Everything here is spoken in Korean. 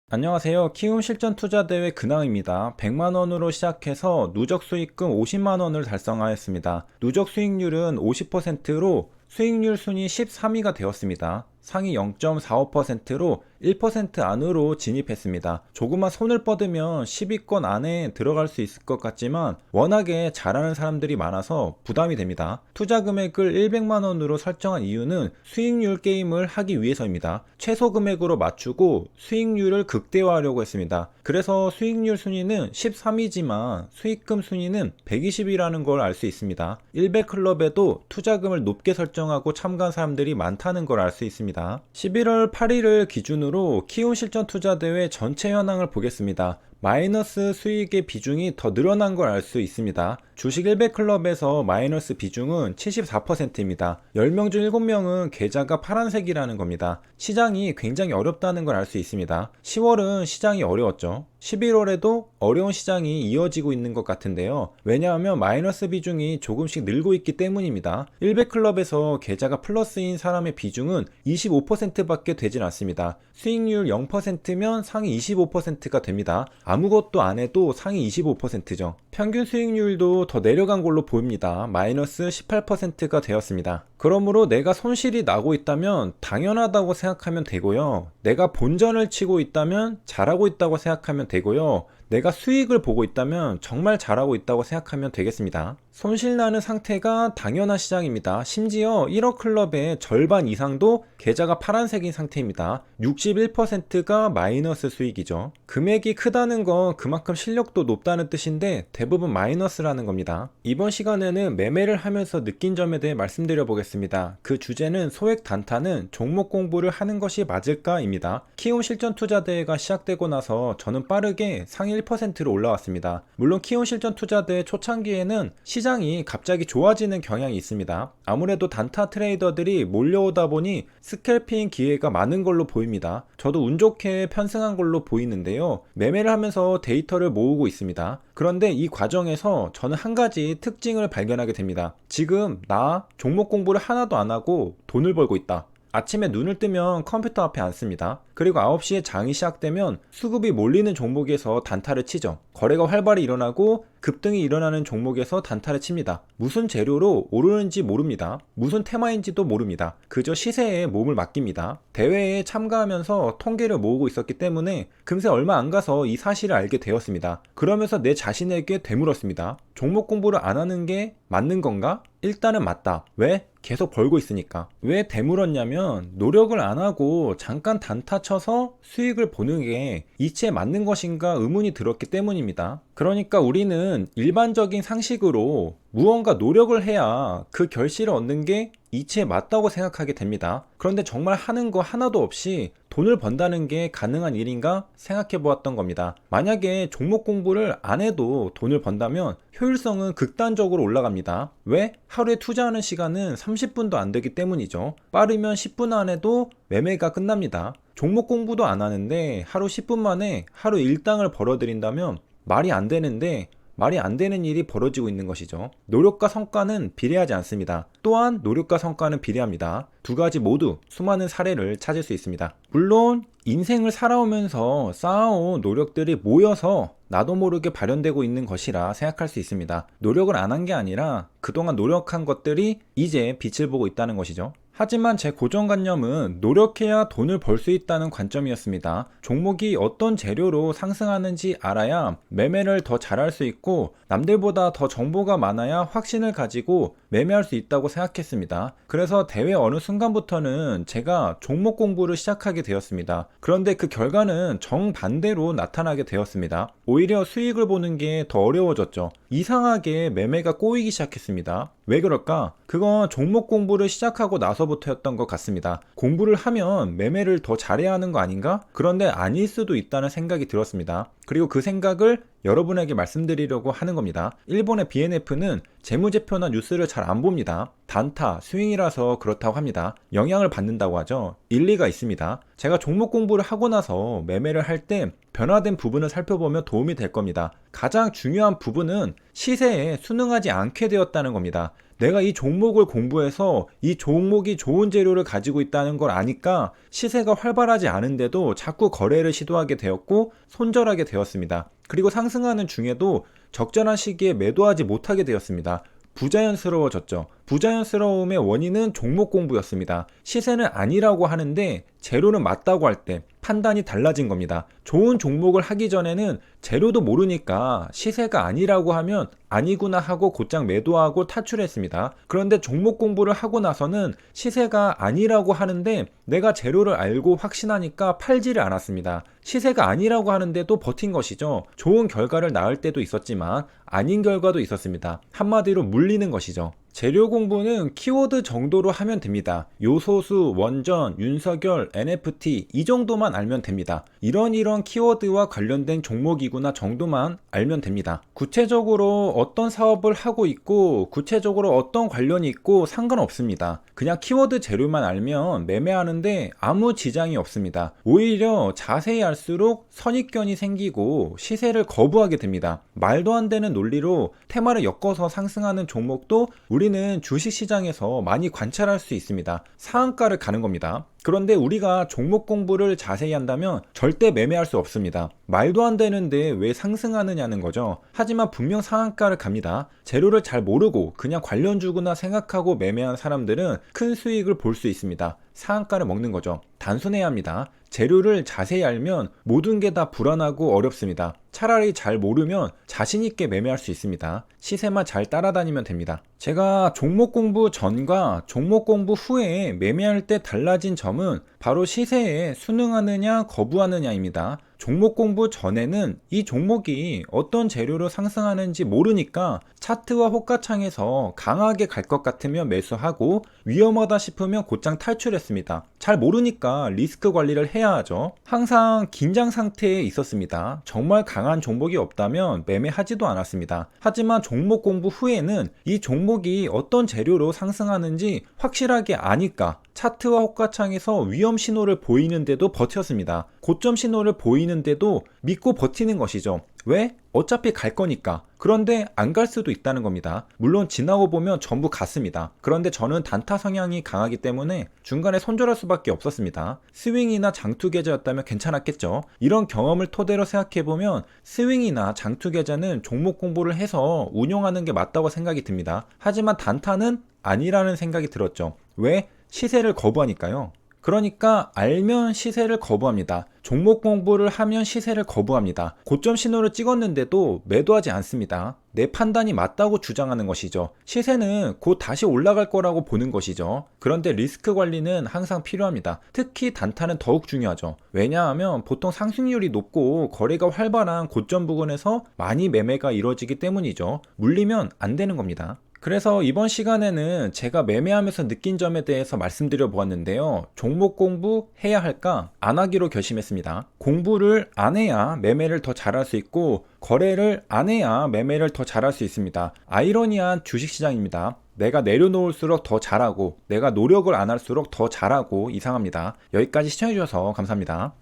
안녕하세요. 키움 실전 투자 대회 근황입니다. 100만원으로 시작해서 누적 수익금 50만원을 달성하였습니다. 누적 수익률은 50%로 수익률 순위 13위가 되었습니다. 상위 0.45%로 1% 안으로 진입했습니다. 조금만 손을 뻗으면 10위권 안에 들어갈 수 있을 것 같지만 워낙에 잘하는 사람들이 많아서 부담이 됩니다. 투자 금액을 100만원으로 설정한 이유는 수익률 게임을 하기 위해서입니다. 최소 금액으로 맞추고 수익률을 극대화하려고 했습니다. 그래서 수익률 순위는 13위지만 수익금 순위는 120이라는 걸 알 수 있습니다. 100클럽에도 투자금을 높게 설정하고 참가한 사람들이 많다는 걸 알 수 있습니다. 11월 8일을 기준으로 키움 실전 투자 대회 전체 현황을 보겠습니다. 마이너스 수익의 비중이 더 늘어난 걸 알 수 있습니다. 주식 100클럽에서 마이너스 비중은 74%입니다. 10명 중 7명은 계좌가 파란색이라는 겁니다. 시장이 굉장히 어렵다는 걸 알 수 있습니다. 10월은 시장이 어려웠죠. 11월에도 어려운 시장이 이어지고 있는 것 같은데요. 왜냐하면 마이너스 비중이 조금씩 늘고 있기 때문입니다. 100클럽에서 계좌가 플러스인 사람의 비중은 25%밖에 되진 않습니다. 수익률 0%면 상위 25%가 됩니다. 아무것도 안 해도 상위 25%죠. 평균 수익률도 더 내려간 걸로 보입니다. 마이너스 18%가 되었습니다. 그러므로 내가 손실이 나고 있다면 당연하다고 생각하면 되고요. 내가 본전을 치고 있다면 잘하고 있다고 생각하면 되고요. 내가 수익을 보고 있다면 정말 잘하고 있다고 생각하면 되겠습니다. 손실나는 상태가 당연한 시장입니다. 심지어 1억 클럽의 절반 이상도 계좌가 파란색인 상태입니다. 61%가 마이너스 수익이죠. 금액이 크다는 건 그만큼 실력도 높다는 뜻인데 대부분 마이너스라는 겁니다. 이번 시간에는 매매를 하면서 느낀 점에 대해 말씀드려 보겠습니다. 그 주제는 소액 단타는 종목 공부를 하는 것이 맞을까입니다. 키움 실전 투자 대회가 시작되고 나서 저는 빠르게 상위 1%로 올라왔습니다. 물론 키움 실전 투자 대회 초창기에는 시장이 갑자기 좋아지는 경향이 있습니다. 아무래도 단타 트레이더들이 몰려오다 보니 스캘핑 기회가 많은 걸로 보입니다. 저도 운 좋게 편승한 걸로 보이는데요. 매매를 하면서 데이터를 모으고 있습니다. 그런데 이 과정에서 저는 한 가지 특징을 발견하게 됩니다. 지금 나 종목 공부를 하나도 안 하고 돈을 벌고 있다. 아침에 눈을 뜨면 컴퓨터 앞에 앉습니다. 그리고 9시에 장이 시작되면 수급이 몰리는 종목에서 단타를 치죠. 거래가 활발히 일어나고 급등이 일어나는 종목에서 단타를 칩니다. 무슨 재료로 오르는지 모릅니다. 무슨 테마인지도 모릅니다. 그저 시세에 몸을 맡깁니다. 대회에 참가하면서 통계를 모으고 있었기 때문에 금세 얼마 안 가서 이 사실을 알게 되었습니다. 그러면서 내 자신에게 되물었습니다. 종목 공부를 안 하는 게 맞는 건가? 일단은 맞다. 왜? 계속 벌고 있으니까. 왜 되물었냐면 노력을 안 하고 잠깐 단타 쳐서 수익을 보는 게 이치에 맞는 것인가 의문이 들었기 때문입니다. 그러니까 우리는 일반적인 상식으로 무언가 노력을 해야 그 결실을 얻는 게 이치에 맞다고 생각하게 됩니다. 그런데 정말 하는 거 하나도 없이 돈을 번다는 게 가능한 일인가 생각해 보았던 겁니다. 만약에 종목 공부를 안 해도 돈을 번다면 효율성은 극단적으로 올라갑니다. 왜? 하루에 투자하는 시간은 30분도 안 되기 때문이죠. 빠르면 10분 안에도 매매가 끝납니다. 종목 공부도 안 하는데 하루 10분 만에 하루 일당을 벌어들인다면 말이 안 되는데 말이 안 되는 일이 벌어지고 있는 것이죠. 노력과 성과는 비례하지 않습니다. 또한 노력과 성과는 비례합니다. 두 가지 모두 수많은 사례를 찾을 수 있습니다. 물론 인생을 살아오면서 쌓아온 노력들이 모여서 나도 모르게 발현되고 있는 것이라 생각할 수 있습니다. 노력을 안 한 게 아니라 그동안 노력한 것들이 이제 빛을 보고 있다는 것이죠. 하지만 제 고정관념은 노력해야 돈을 벌 수 있다는 관점이었습니다. 종목이 어떤 재료로 상승하는지 알아야 매매를 더 잘할 수 있고 남들보다 더 정보가 많아야 확신을 가지고 매매할 수 있다고 생각했습니다. 그래서 대회 어느 순간부터는 제가 종목 공부를 시작하게 되었습니다. 그런데 그 결과는 정반대로 나타나게 되었습니다. 오히려 수익을 보는 게 더 어려워졌죠. 이상하게 매매가 꼬이기 시작했습니다. 왜 그럴까? 그건 종목 공부를 시작하고 나서부터였던 것 같습니다. 공부를 하면 매매를 더 잘해야 하는 거 아닌가? 그런데 아닐 수도 있다는 생각이 들었습니다. 그리고 그 생각을 여러분에게 말씀드리려고 하는 겁니다. 일본의 BNF는 재무제표나 뉴스를 잘 안 봅니다. 단타, 스윙이라서 그렇다고 합니다. 영향을 받는다고 하죠. 일리가 있습니다. 제가 종목 공부를 하고 나서 매매를 할 때 변화된 부분을 살펴보면 도움이 될 겁니다. 가장 중요한 부분은 시세에 순응하지 않게 되었다는 겁니다. 내가 이 종목을 공부해서 이 종목이 좋은 재료를 가지고 있다는 걸 아니까 시세가 활발하지 않은데도 자꾸 거래를 시도하게 되었고 손절하게 되었습니다. 그리고 상승하는 중에도 적절한 시기에 매도하지 못하게 되었습니다. 부자연스러워졌죠. 부자연스러움의 원인은 종목 공부였습니다. 시세는 아니라고 하는데 재료는 맞다고 할 때 판단이 달라진 겁니다. 좋은 종목을 하기 전에는 재료도 모르니까 시세가 아니라고 하면 아니구나 하고 곧장 매도하고 탈출했습니다. 그런데 종목 공부를 하고 나서는 시세가 아니라고 하는데 내가 재료를 알고 확신하니까 팔지를 않았습니다. 시세가 아니라고 하는데도 버틴 것이죠. 좋은 결과를 낳을 때도 있었지만 아닌 결과도 있었습니다. 한마디로 물리는 것이죠. 재료 공부는 키워드 정도로 하면 됩니다. 요소수, 원전, 윤석열, NFT 이 정도만 알면 됩니다. 이런 키워드와 관련된 종목이구나 정도만 알면 됩니다. 구체적으로 어떤 사업을 하고 있고 구체적으로 어떤 관련이 있고 상관없습니다. 그냥 키워드 재료만 알면 매매하는데 아무 지장이 없습니다. 오히려 자세히 알수록 선입견이 생기고 시세를 거부하게 됩니다. 말도 안 되는 논리로 테마를 엮어서 상승하는 종목도 우리는 주식시장에서 많이 관찰할 수 있습니다. 상한가를 가는 겁니다. 그런데 우리가 종목 공부를 자세히 한다면 절대 매매할 수 없습니다. 말도 안 되는데 왜 상승하느냐는 거죠. 하지만 분명 상한가를 갑니다. 재료를 잘 모르고 그냥 관련주구나 생각하고 매매한 사람들은 큰 수익을 볼 수 있습니다. 상한가를 먹는 거죠. 단순해야 합니다. 재료를 자세히 알면 모든 게 다 불안하고 어렵습니다. 차라리 잘 모르면 자신 있게 매매할 수 있습니다. 시세만 잘 따라다니면 됩니다. 제가 종목 공부 전과 종목 공부 후에 매매할 때 달라진 점은 바로 시세에 순응하느냐 거부하느냐입니다. 종목 공부 전에는 이 종목이 어떤 재료로 상승하는지 모르니까 차트와 호가창에서 강하게 갈 것 같으면 매수하고 위험하다 싶으면 곧장 탈출했습니다. 잘 모르니까 리스크 관리를 해야 하죠. 항상 긴장 상태에 있었습니다. 정말 강한 종목이 없다면 매매하지도 않았습니다. 하지만 종목 공부 후에는 이 종목이 어떤 재료로 상승하는지 확실하게 아니까 차트와 호가창에서 위험 신호를 보이는데도 버텼습니다. 고점 신호를 보이는데도 믿고 버티는 것이죠. 왜? 어차피 갈 거니까. 그런데 안 갈 수도 있다는 겁니다. 물론 지나고 보면 전부 갔습니다. 그런데 저는 단타 성향이 강하기 때문에 중간에 손절할 수밖에 없었습니다. 스윙이나 장투 계좌였다면 괜찮았겠죠. 이런 경험을 토대로 생각해보면 스윙이나 장투 계좌는 종목 공부를 해서 운용하는 게 맞다고 생각이 듭니다. 하지만 단타는 아니라는 생각이 들었죠. 왜? 시세를 거부하니까요. 그러니까 알면 시세를 거부합니다. 종목 공부를 하면 시세를 거부합니다. 고점 신호를 찍었는데도 매도하지 않습니다. 내 판단이 맞다고 주장하는 것이죠. 시세는 곧 다시 올라갈 거라고 보는 것이죠. 그런데 리스크 관리는 항상 필요합니다. 특히 단타는 더욱 중요하죠. 왜냐하면 보통 상승률이 높고 거래가 활발한 고점 부근에서 많이 매매가 이루어지기 때문이죠. 물리면 안 되는 겁니다. 그래서 이번 시간에는 제가 매매하면서 느낀 점에 대해서 말씀드려 보았는데요. 종목 공부 해야 할까? 안 하기로 결심했습니다. 공부를 안 해야 매매를 더 잘할 수 있고 거래를 안 해야 매매를 더 잘할 수 있습니다. 아이러니한 주식시장입니다. 내가 내려놓을수록 더 잘하고 내가 노력을 안 할수록 더 잘하고 이상합니다. 여기까지 시청해주셔서 감사합니다.